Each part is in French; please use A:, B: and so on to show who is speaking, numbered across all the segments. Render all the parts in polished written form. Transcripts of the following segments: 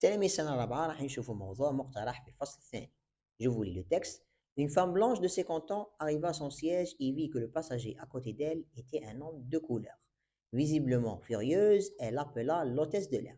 A: تلاميذنا الرابعة راح نشوفوا موضوع مقترح في الفصل الثاني. Je vous lis le texte. Une femme blanche de 50 ans arriva à son siège et vit que le passager à côté d'elle était un homme de couleur. Visiblement furieuse, elle appela l'hôtesse de l'air.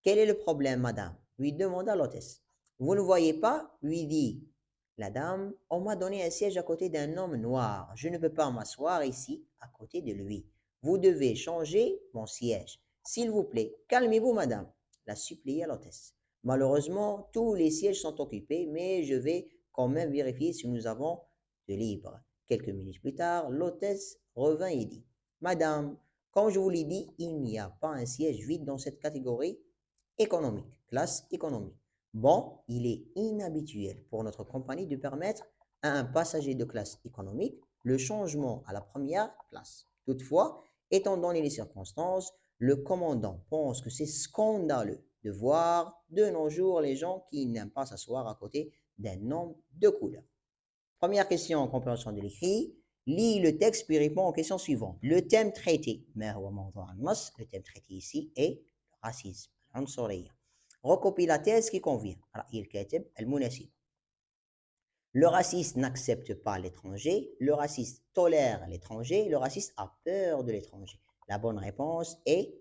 A: Quel est le problème, madame? Lui demanda l'hôtesse. Vous ne voyez pas? Lui dit la dame. On m'a donné un siège à côté d'un homme noir. Je ne peux pas m'asseoir ici à côté de lui. Vous devez changer mon siège. S'il vous plaît, calmez-vous, madame, la supplia l'hôtesse. Malheureusement, tous les sièges sont occupés, mais je vais quand même vérifier si nous avons de libre. Quelques minutes plus tard, l'hôtesse revint et dit madame, comme je vous l'ai dit, il n'y a pas un siège vide dans cette catégorie économique, classe économique. Bon, il est inhabituel pour notre compagnie de permettre à un passager de classe économique le changement à la première classe. Toutefois, étant donné les circonstances, le commandant pense que c'est scandaleux de voir de nos jours les gens qui n'aiment pas s'asseoir à côté d'un homme de couleur. Première question en compréhension de l'écrit. Lis le texte puis réponds aux questions suivantes. Le thème traité, le thème traité ici est le racisme, العنصرية. Recopie la thèse qui convient. رأي الكاتب المناسب. Le raciste n'accepte pas l'étranger, le raciste tolère l'étranger, le raciste a peur de l'étranger. La bonne réponse est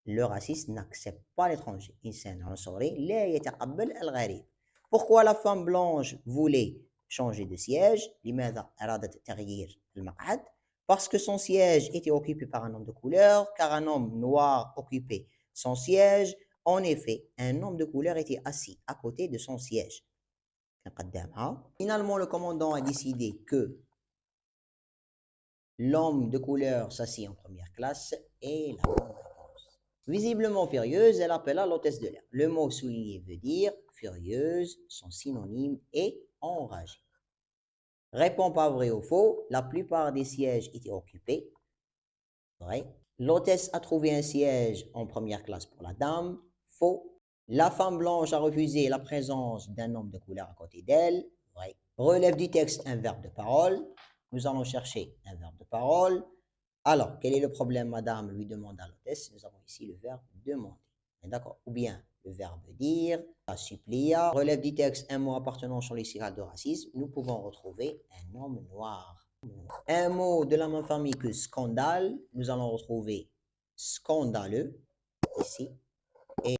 A: le raciste n'accepte pas l'étranger. إنسان عنصري لا يتقبل الغريب. Pourquoi la femme blanche voulait changer de siège؟ لماذا أرادت تغيير المقعد؟ Parce que son siège était occupé par un homme de couleur, car un homme noir occupait son siège. En effet, un homme de couleur était assis à côté de son siège. Finalement, le commandant a décidé que l'homme de couleur s'assit en première classe et la bonne réponse. Visiblement furieuse, elle appela l'hôtesse de l'air. Le mot souligné veut dire furieuse, son synonyme est enragée. Réponds pas vrai ou faux, la plupart des sièges étaient occupés. Vrai. L'hôtesse a trouvé un siège en première classe pour la dame. Faux. La femme blanche a refusé la présence d'un homme de couleur à côté d'elle. Vrai. Relève du texte un verbe de parole. Nous allons chercher un verbe de parole. Alors, quel est le problème, madame? Lui demanda l'hôtesse. Nous avons ici le verbe demander. D'accord? Ou bien le verbe dire, la supplia. Relève du texte un mot appartenant au champ lexical de racisme. Nous pouvons retrouver un homme noir. Un mot de la même famille que scandale. Nous allons retrouver scandaleux ici.